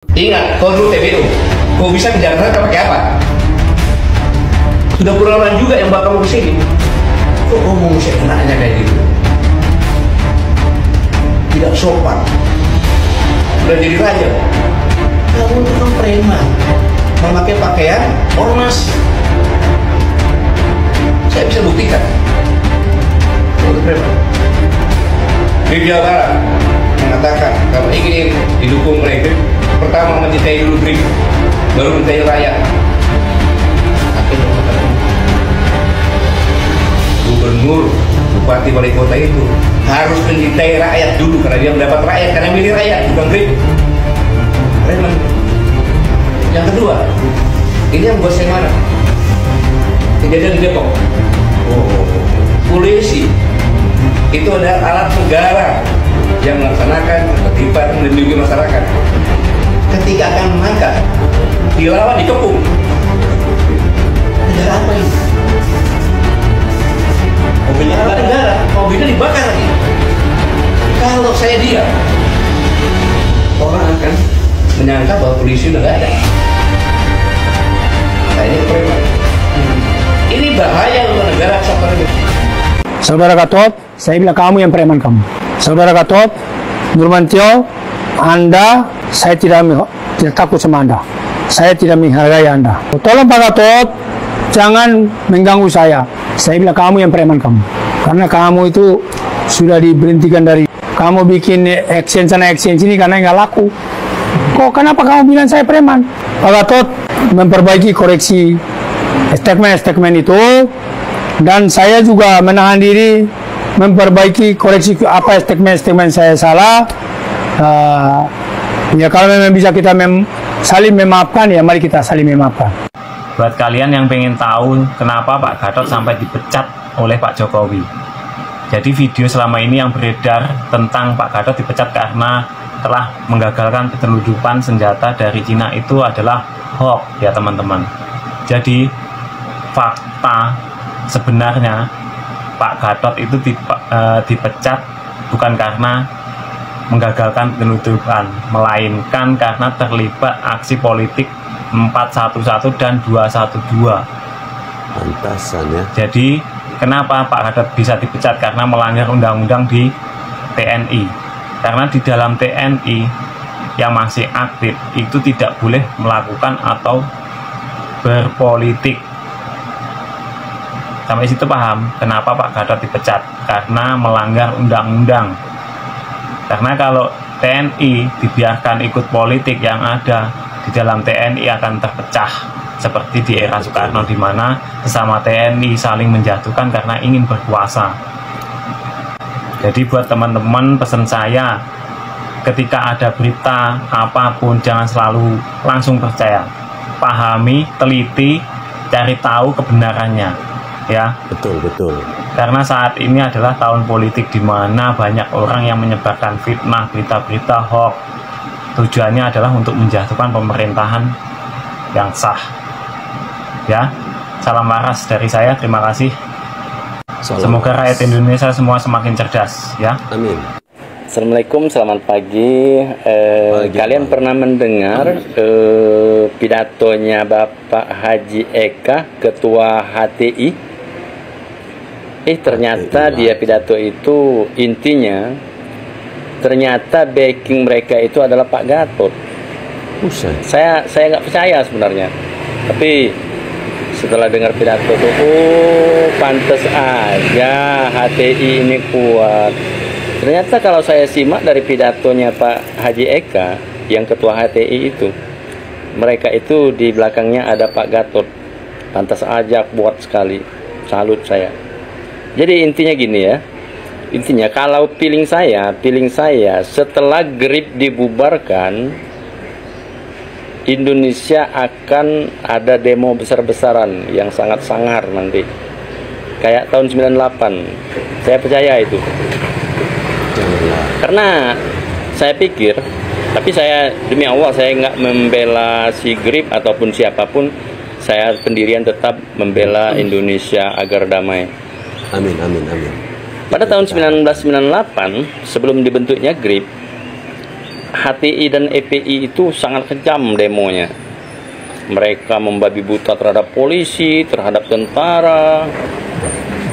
Ingat, kau dulu TBU, kau bisa di Jakarta pakai apa? Sudah puluhan juga yang bakal mau kesini. Kok ngomong seenaknya kayak gitu? Tidak sopan. Sudah jadi raja. Kamu itu kan preman, memakai pakaian ormas. Saya bisa buktikan. Kamu itu preman. Di Jawa Barat mengatakan kalau ingin didukung oleh GRIP, pertama mencintai dulu GRIP, baru mencintai rakyat. Apa yang mengatakan gubernur, bupati, wali kota itu harus mencintai rakyat dulu karena dia mendapat rakyat, karena milih rakyat bukan GRIP. Preman. Yang kedua, ini yang buat saya marah. Kejadian di Depok. Polisi itu adalah alat negara yang melaksanakan ketertiban melindungi masyarakat. Ketika akan menangkap, dilawan, dikepung. Negara apa ini? Mobilnya negara, mobilnya dibakar lagi. Kalau saya diam, orang akan menyangka bahwa polisi udah nggak ada. Nah, ini preman. Ini bahaya untuk negara kesatuan ini. Saudara Gatot, saya bilang kamu yang preman kamu. Saudara Gatot, Nurmantio, Anda, saya tidak takut sama Anda. Saya tidak menghargai Anda. Tolong Pak Gatot, jangan mengganggu saya. Saya bilang kamu yang preman kamu. Karena kamu itu sudah diberhentikan dari, kamu bikin action sana action sini karena nggak laku. Kok kenapa kamu bilang saya preman? Pak Gatot memperbaiki koreksi statement itu, dan saya juga menahan diri memperbaiki koreksi apa statement saya salah. Ya kalau memang bisa kita saling memaafkan, ya mari kita saling memaafkan. Buat kalian yang pengen tahu kenapa Pak Gatot sampai dipecat oleh Pak Jokowi, jadi video selama ini yang beredar tentang Pak Gatot dipecat karena telah menggagalkan penyelundupan senjata dari Cina itu adalah hoax ya teman-teman. Jadi fakta sebenarnya Pak Gatot itu dipecat bukan karena menggagalkan penyelundupan, melainkan karena terlibat aksi politik 411 dan 212. Pantasan ya. Jadi kenapa Pak Gatot bisa dipecat? Karena melanggar undang-undang di TNI. Karena di dalam TNI yang masih aktif itu tidak boleh melakukan atau berpolitik. Sampai situ paham kenapa Pak Gatot dipecat? Karena melanggar undang-undang. Karena kalau TNI dibiarkan ikut politik, yang ada di dalam TNI akan terpecah seperti di era Soekarno, di mana sesama TNI saling menjatuhkan karena ingin berkuasa. Jadi buat teman-teman, pesan saya, ketika ada berita apapun jangan selalu langsung percaya. Pahami, teliti, cari tahu kebenarannya, ya. Betul. Karena saat ini adalah tahun politik di mana banyak orang yang menyebarkan fitnah, berita-berita hoax. Tujuannya adalah untuk menjatuhkan pemerintahan yang sah. Ya, salam waras dari saya. Terima kasih. Semoga rakyat Indonesia semua semakin cerdas, ya. Amin. Assalamualaikum, selamat pagi. Kalian pernah mendengar pidatonya Bapak Haji Eka, Ketua HTI? Ternyata dia pidato itu intinya ternyata backing mereka itu adalah Pak Gatot. Saya nggak percaya sebenarnya, tapi setelah dengar pidato itu, pantas aja HTI ini kuat. Ternyata kalau saya simak dari pidatonya Pak Haji Eka yang ketua HTI itu, mereka itu di belakangnya ada Pak Gatot. Pantas aja kuat sekali, salut saya. Jadi intinya gini ya, intinya kalau feeling saya setelah GRIP dibubarkan, Indonesia akan ada demo besar-besaran yang sangat sangar nanti, kayak tahun 98. Saya percaya itu. Karena saya pikir, tapi saya demi Allah saya nggak membela si GRIP ataupun siapapun. Saya pendirian tetap membela Indonesia agar damai. Amin. Pada tahun 1998, sebelum dibentuknya GRIP, HTI dan EPI itu sangat kejam demonya. Mereka membabi buta terhadap polisi, terhadap tentara.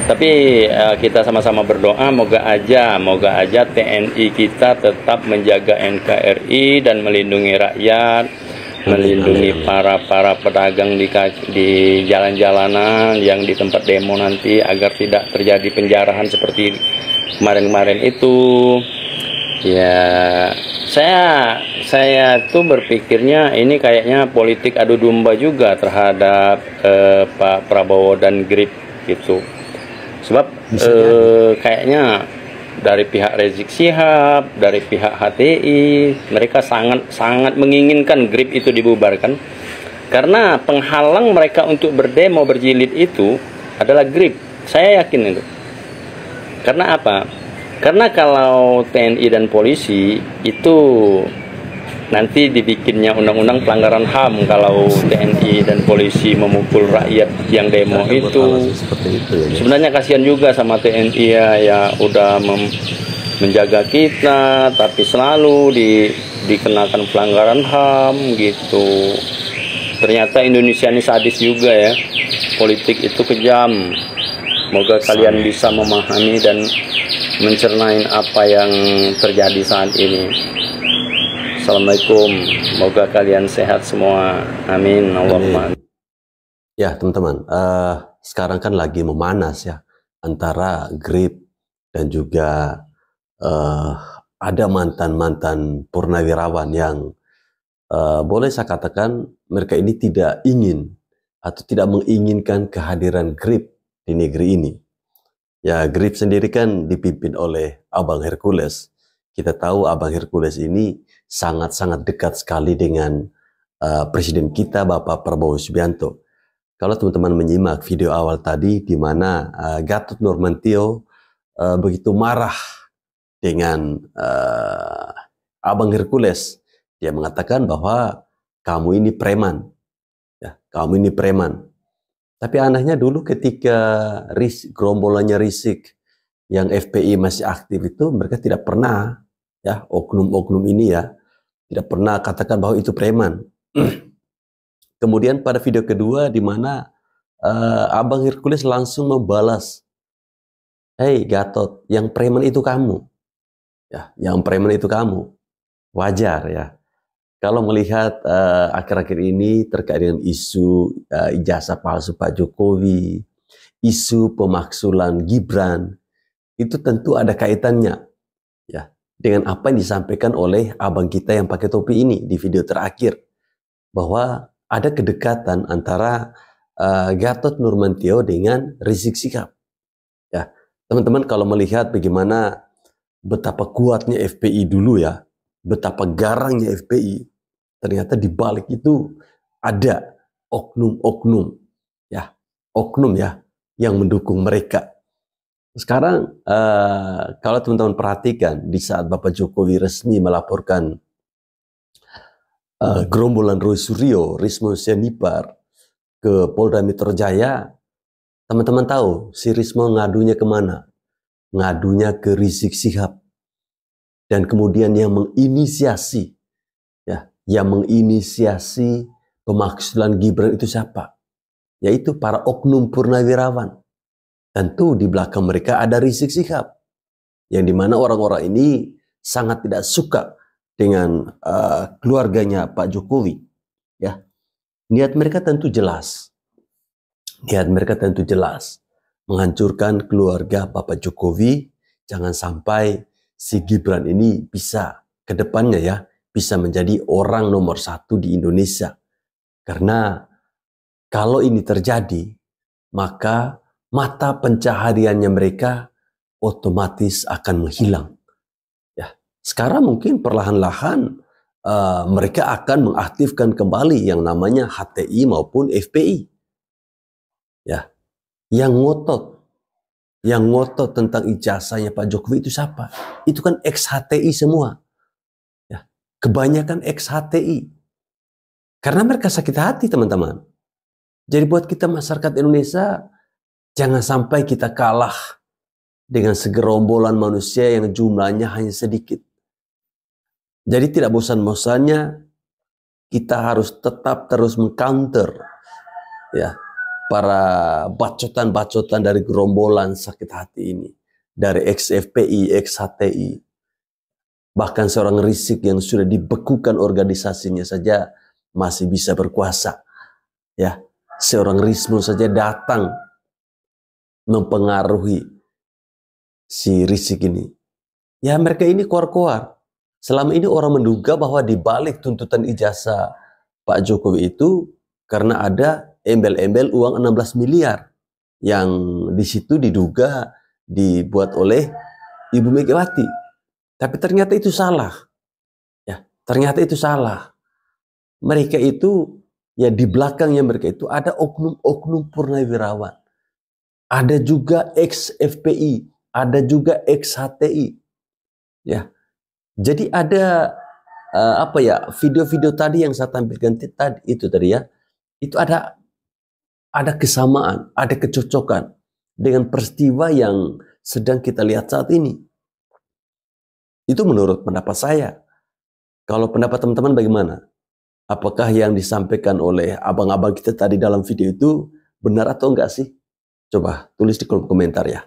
Tapi kita sama-sama berdoa, moga aja TNI kita tetap menjaga NKRI dan melindungi rakyat, melindungi para pedagang di jalan-jalanan yang di tempat demo nanti, agar tidak terjadi penjarahan seperti kemarin-kemarin itu. Ya, saya tuh berpikirnya ini kayaknya politik adu domba juga terhadap Pak Prabowo dan GRIP gitu. Sebab kayaknya dari pihak Rizik Syihab, dari pihak HTI, mereka sangat menginginkan GRIP itu dibubarkan, karena penghalang mereka untuk berdemo berjilid itu adalah GRIP. Saya yakin itu. Karena apa? Karena kalau TNI dan polisi itu nanti dibikinnya undang-undang pelanggaran HAM kalau TNI dan polisi memukul rakyat yang demo itu. Sebenarnya kasihan juga sama TNI ya udah menjaga kita, tapi selalu dikenakan pelanggaran HAM gitu. Ternyata Indonesia ini sadis juga ya. Politik itu kejam. Moga kalian bisa memahami dan mencernain apa yang terjadi saat ini. Assalamualaikum, semoga kalian sehat semua. Amin. Allahumma amin. Ya teman-teman, sekarang kan lagi memanas ya antara GRIP dan juga ada mantan-mantan purnawirawan yang boleh saya katakan mereka ini tidak ingin atau tidak menginginkan kehadiran GRIP di negeri ini. Ya, GRIP sendiri kan dipimpin oleh Abang Hercules. Kita tahu Abang Hercules ini sangat-sangat dekat sekali dengan Presiden kita Bapak Prabowo Subianto. Kalau teman-teman menyimak video awal tadi di mana Gatot Nurmantio begitu marah dengan Abang Hercules, dia mengatakan bahwa kamu ini preman, ya, kamu ini preman. Tapi anehnya dulu ketika gerombolannya Rizik yang FPI masih aktif itu, mereka tidak pernah, ya, oknum-oknum ini ya, tidak pernah katakan bahwa itu preman. Kemudian pada video kedua di mana Abang Hercules langsung membalas, "Hei Gatot, yang preman itu kamu." Ya, yang preman itu kamu. Wajar ya. Kalau melihat akhir-akhir ini terkait dengan isu ijazah palsu Pak Jokowi, isu pemaksulan Gibran, itu tentu ada kaitannya ya dengan apa yang disampaikan oleh abang kita yang pakai topi ini di video terakhir, bahwa ada kedekatan antara Gatot Nurmantio dengan Rizik Syihab. Ya, teman-teman kalau melihat bagaimana betapa kuatnya FPI dulu ya, betapa garangnya FPI, ternyata di balik itu ada oknum-oknum ya, oknum ya yang mendukung mereka. Sekarang kalau teman-teman perhatikan di saat Bapak Jokowi resmi melaporkan gerombolan Roy Suryo, Risma Sianipar ke Polda Metro Jaya, teman-teman tahu si Risma ngadunya kemana? Ngadunya ke Rizik Syihab. Dan kemudian yang menginisiasi pemaksulan Gibran itu siapa? Yaitu para oknum purnawirawan. Tentu di belakang mereka ada Rizik Syihab, yang dimana orang-orang ini sangat tidak suka dengan keluarganya Pak Jokowi. Ya, niat mereka tentu jelas. Menghancurkan keluarga Bapak Jokowi. Jangan sampai si Gibran ini bisa ke depannya ya, bisa menjadi orang nomor 1 di Indonesia. Karena kalau ini terjadi, maka mata pencahariannya mereka otomatis akan menghilang. Ya, sekarang mungkin perlahan-lahan mereka akan mengaktifkan kembali yang namanya HTI maupun FPI. Ya, yang ngotot tentang ijazahnya Pak Jokowi itu siapa? Itu kan ex-HTI semua. Ya, kebanyakan ex-HTI. Karena mereka sakit hati, teman-teman. Jadi buat kita masyarakat Indonesia, jangan sampai kita kalah dengan segerombolan manusia yang jumlahnya hanya sedikit. Jadi tidak bosan-bosannya kita harus tetap terus mengcounter ya para bacotan-bacotan dari gerombolan sakit hati ini, dari ex-FPI, ex-HTI, bahkan seorang Rizik yang sudah dibekukan organisasinya saja masih bisa berkuasa. Ya, seorang Rismo saja datang mempengaruhi si Rizik ini. Ya, mereka ini koar-koar. Selama ini orang menduga bahwa di balik tuntutan ijazah Pak Jokowi itu karena ada embel-embel uang 16 miliar yang di situ diduga dibuat oleh Ibu Megawati. Tapi ternyata itu salah. Ya, ternyata itu salah. Mereka itu, ya di belakangnya mereka itu ada oknum-oknum purnawirawan. Ada juga ex-FPI, ada juga ex-HTI. Ya. Jadi ada video-video tadi yang saya tampilkan tadi itu tadi ya. Itu ada kesamaan, ada kecocokan dengan peristiwa yang sedang kita lihat saat ini. Itu menurut pendapat saya. Kalau pendapat teman-teman bagaimana? Apakah yang disampaikan oleh abang-abang kita tadi dalam video itu benar atau enggak sih? Coba tulis di kolom komentar ya.